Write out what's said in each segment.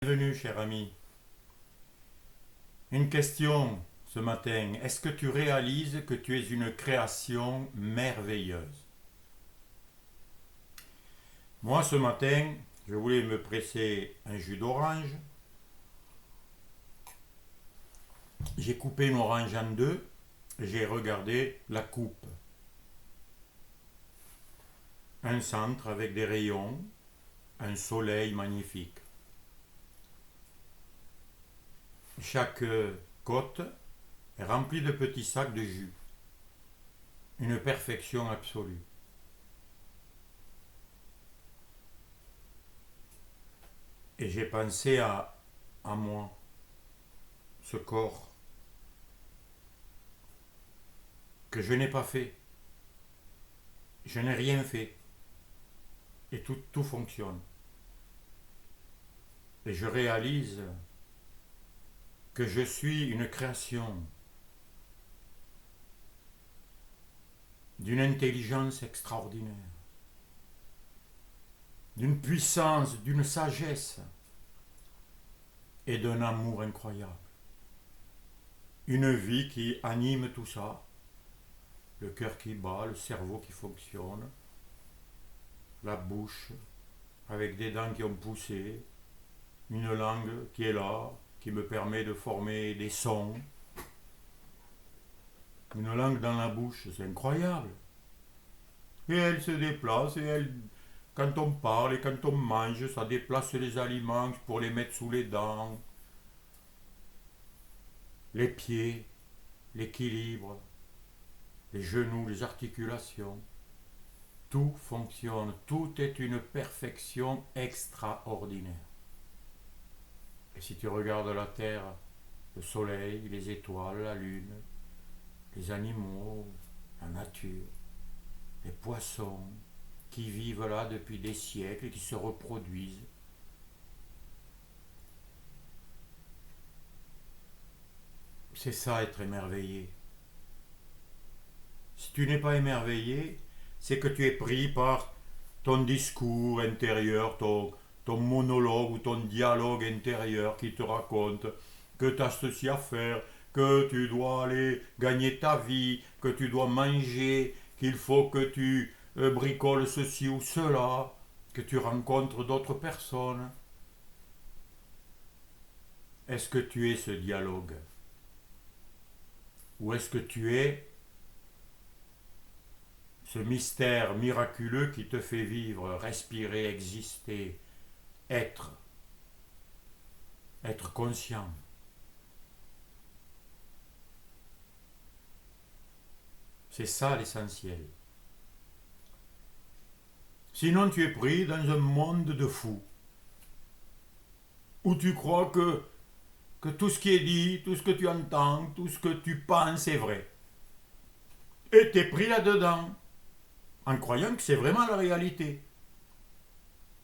Bienvenue, cher ami. Une question ce matin. Est-ce que tu réalises que tu es une création merveilleuse? Moi, ce matin, je voulais me presser un jus d'orange. J'ai coupé une orange en deux. J'ai regardé la coupe. Un centre avec des rayons, un soleil magnifique. Chaque côte est remplie de petits sacs de jus. Une perfection absolue. Et j'ai pensé à moi, ce corps que je n'ai pas fait. Je n'ai rien fait. Et tout fonctionne. Et je réalise que je suis une création d'une intelligence extraordinaire, d'une puissance, d'une sagesse et d'un amour incroyable. Une vie qui anime tout ça, le cœur qui bat, le cerveau qui fonctionne, la bouche avec des dents qui ont poussé, une langue qui est là, qui me permet de former des sons. Une langue dans la bouche, c'est incroyable. Et elle se déplace, quand on parle et quand on mange, ça déplace les aliments pour les mettre sous les dents, les pieds, l'équilibre, les genoux, les articulations. Tout fonctionne, tout est une perfection extraordinaire. Et si tu regardes la terre, le soleil, les étoiles, la lune, les animaux, la nature, les poissons qui vivent là depuis des siècles et qui se reproduisent. C'est ça être émerveillé. Si tu n'es pas émerveillé, c'est que tu es pris par ton discours intérieur, ton monologue ou ton dialogue intérieur qui te raconte que tu as ceci à faire, que tu dois aller gagner ta vie, que tu dois manger, qu'il faut que tu bricoles ceci ou cela, que tu rencontres d'autres personnes. Est-ce que tu es ce dialogue? Ou est-ce que tu es ce mystère miraculeux qui te fait vivre, respirer, exister, être conscient? C'est ça l'essentiel. Sinon tu es pris dans un monde de fous, où tu crois que tout ce qui est dit, tout ce que tu entends, tout ce que tu penses est vrai. Et tu es pris là-dedans, en croyant que c'est vraiment la réalité.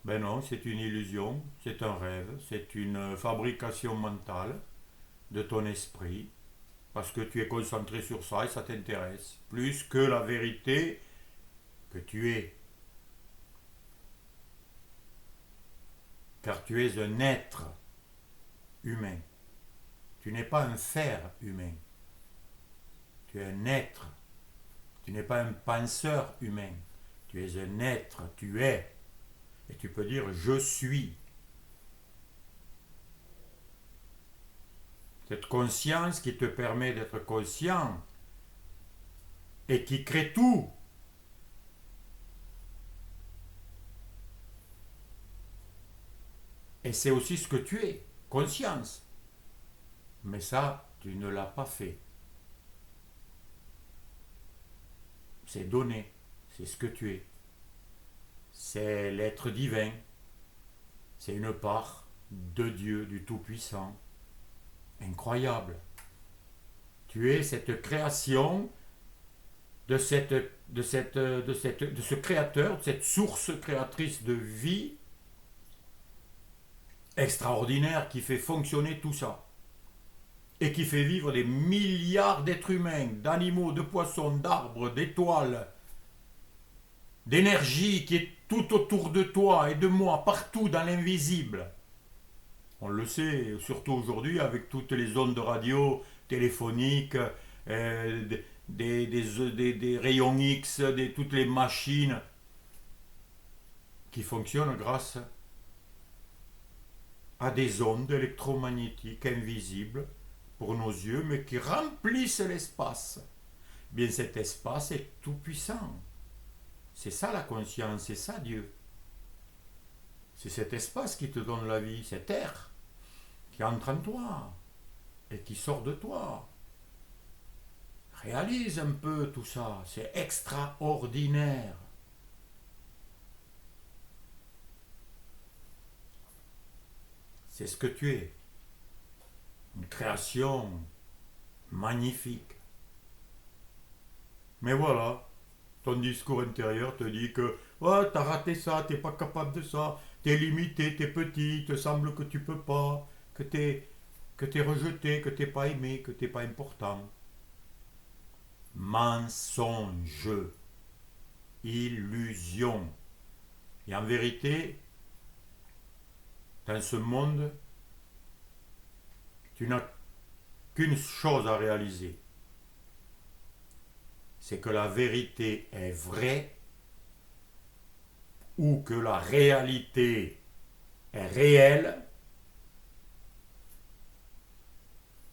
Ben non, c'est une illusion, c'est un rêve, c'est une fabrication mentale de ton esprit, parce que tu es concentré sur ça et ça t'intéresse, plus que la vérité que tu es. Car tu es un être humain. Tu n'es pas un faire humain. Tu es un être. Tu n'es pas un penseur humain. Tu es un être, tu es. Et tu peux dire je suis. Cette conscience qui te permet d'être conscient et qui crée tout. Et c'est aussi ce que tu es, conscience. Mais ça, tu ne l'as pas fait. C'est donné, c'est ce que tu es. C'est l'être divin. C'est une part de Dieu, du Tout-Puissant. Incroyable. Tu es cette création de ce créateur, de cette source créatrice de vie extraordinaire qui fait fonctionner tout ça. Et qui fait vivre des milliards d'êtres humains, d'animaux, de poissons, d'arbres, d'étoiles, d'énergie qui est tout autour de toi et de moi, partout dans l'invisible. On le sait, surtout aujourd'hui avec toutes les ondes de radio, téléphoniques, des rayons X, toutes les machines qui fonctionnent grâce à des ondes électromagnétiques invisibles pour nos yeux, mais qui remplissent l'espace. Bien, cet espace est tout puissant. C'est ça la conscience, c'est ça Dieu. C'est cet espace qui te donne la vie, cet air qui entre en toi et qui sort de toi. Réalise un peu tout ça, c'est extraordinaire. C'est ce que tu es. Une création magnifique. Mais voilà, ton discours intérieur te dit que oh, t'as raté ça, t'es pas capable de ça, t'es limité, t'es petit, il te semble que tu peux pas, que t'es rejeté, que t'es pas aimé, que t'es pas important. Mensonge, illusion. Et en vérité, dans ce monde, tu n'as qu'une chose à réaliser. C'est que la vérité est vraie ou que la réalité est réelle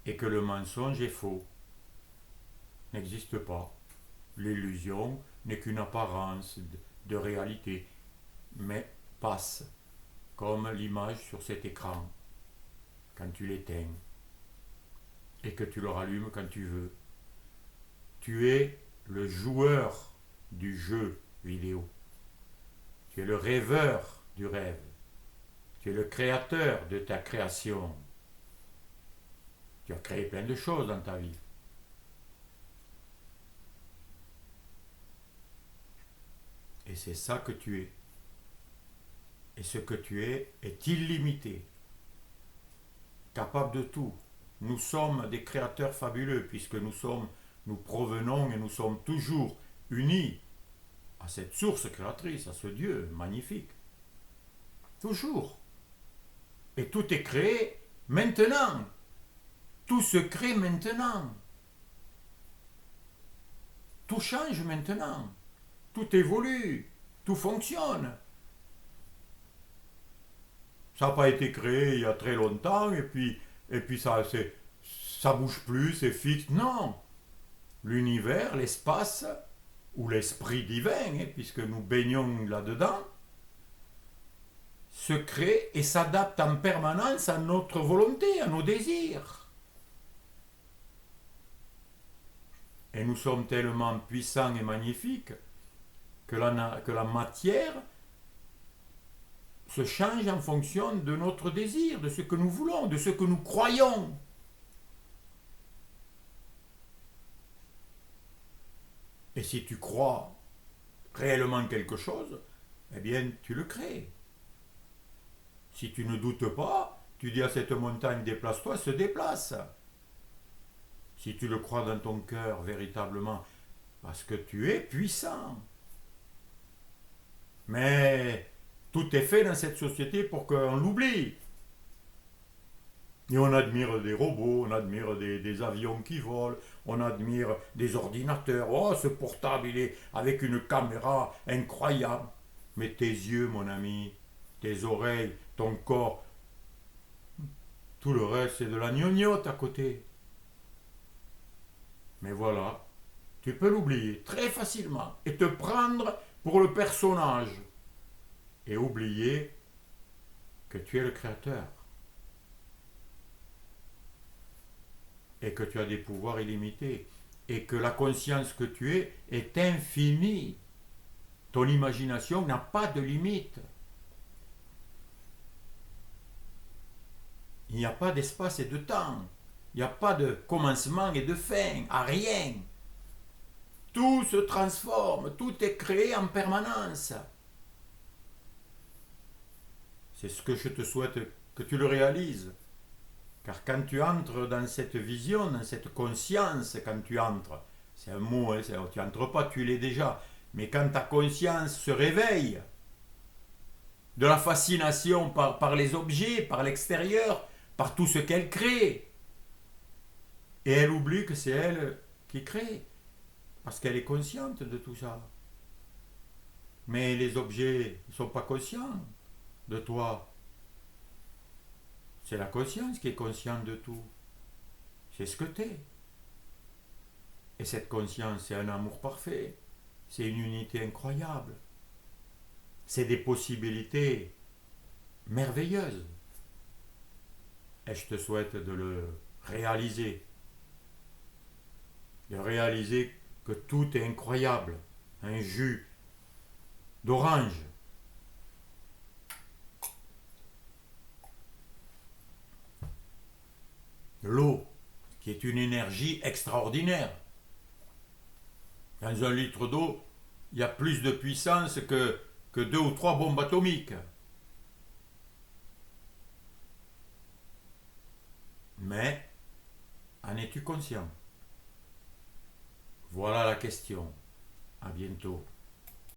et que le mensonge est faux. N'existe pas. L'illusion n'est qu'une apparence de réalité, mais passe comme l'image sur cet écran quand tu l'éteins et que tu le rallumes quand tu veux. Tu es le joueur du jeu vidéo. Tu es le rêveur du rêve. Tu es le créateur de ta création. Tu as créé plein de choses dans ta vie. Et c'est ça que tu es. Et ce que tu es est illimité, capable de tout. Nous sommes des créateurs fabuleux puisque nous provenons et nous sommes toujours unis à cette source créatrice, à ce Dieu magnifique. Toujours. Et tout est créé maintenant. Tout se crée maintenant. Tout change maintenant. Tout évolue. Tout fonctionne. Ça n'a pas été créé il y a très longtemps et puis ça bouge plus, c'est fixe. Non. L'univers, l'espace, ou l'esprit divin, puisque nous baignons là-dedans, se crée et s'adapte en permanence à notre volonté, à nos désirs. Et nous sommes tellement puissants et magnifiques que la matière se change en fonction de notre désir, de ce que nous voulons, de ce que nous croyons. Et si tu crois réellement quelque chose, eh bien, tu le crées. Si tu ne doutes pas, tu dis à cette montagne, déplace-toi, elle se déplace. Si tu le crois dans ton cœur véritablement, parce que tu es puissant. Mais tout est fait dans cette société pour qu'on l'oublie. Et on admire des robots, on admire des avions qui volent, on admire des ordinateurs. Oh, ce portable, il est avec une caméra incroyable. Mais tes yeux, mon ami, tes oreilles, ton corps, tout le reste, c'est de la gnognotte à côté. Mais voilà, tu peux l'oublier très facilement et te prendre pour le personnage et oublier que tu es le créateur et que tu as des pouvoirs illimités et que la conscience que tu es est infinie. Ton imagination n'a pas de limite. Il n'y a pas d'espace et de temps. Il n'y a pas de commencement et de fin, à rien. Tout se transforme, tout est créé en permanence. C'est ce que je te souhaite que tu le réalises. Car quand tu entres dans cette vision, dans cette conscience, quand tu entres, c'est un mot, hein, tu n'entres pas, tu l'es déjà. Mais quand ta conscience se réveille, de la fascination par les objets, par l'extérieur, par tout ce qu'elle crée. Et elle oublie que c'est elle qui crée, parce qu'elle est consciente de tout ça. Mais les objets ne sont pas conscients de toi. C'est la conscience qui est consciente de tout. C'est ce que t'es. Et cette conscience, c'est un amour parfait. C'est une unité incroyable. C'est des possibilités merveilleuses. Et je te souhaite de le réaliser. De réaliser que tout est incroyable. Un jus d'orange, de l'eau, qui est une énergie extraordinaire. Dans un litre d'eau, il y a plus de puissance que 2 ou 3 bombes atomiques. Mais en es-tu conscient? Voilà la question. À bientôt.